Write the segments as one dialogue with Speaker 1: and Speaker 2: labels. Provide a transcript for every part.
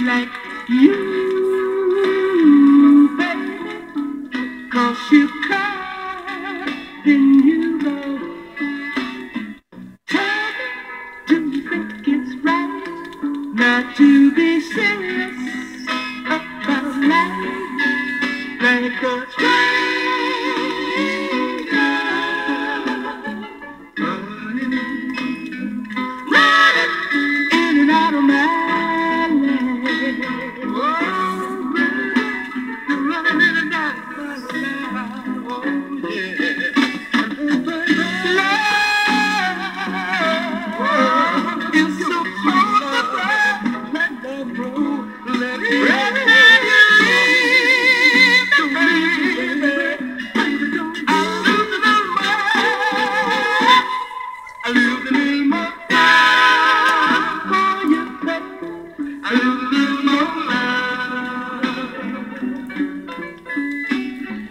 Speaker 1: Like you, baby, 'cause you cry, then you go. Tell me, do you think it's right not to be serious about life like a stranger? Running in and out of my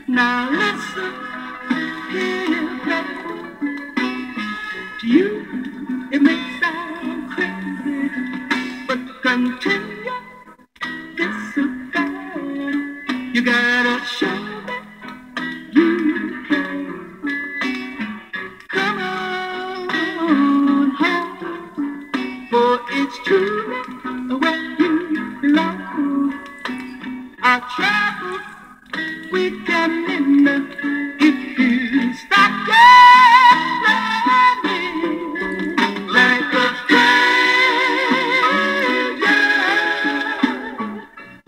Speaker 1: Now listen here, baby. To you, it may sound crazy, but continue this affair. You gotta show me you can. Come on home, for it's truly where you belong. I traveled weekend if you stop just running like a stranger,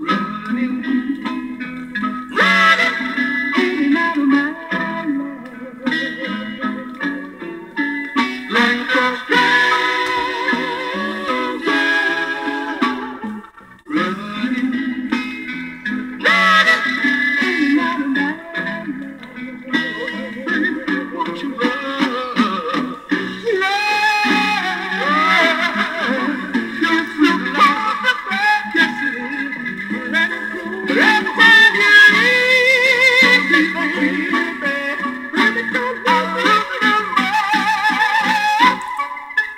Speaker 1: running in and out of my life, like a stranger, running.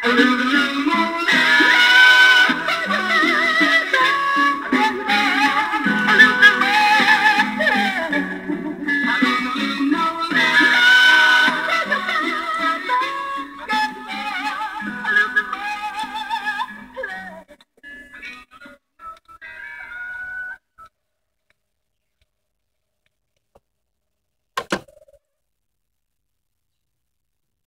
Speaker 1: A little more.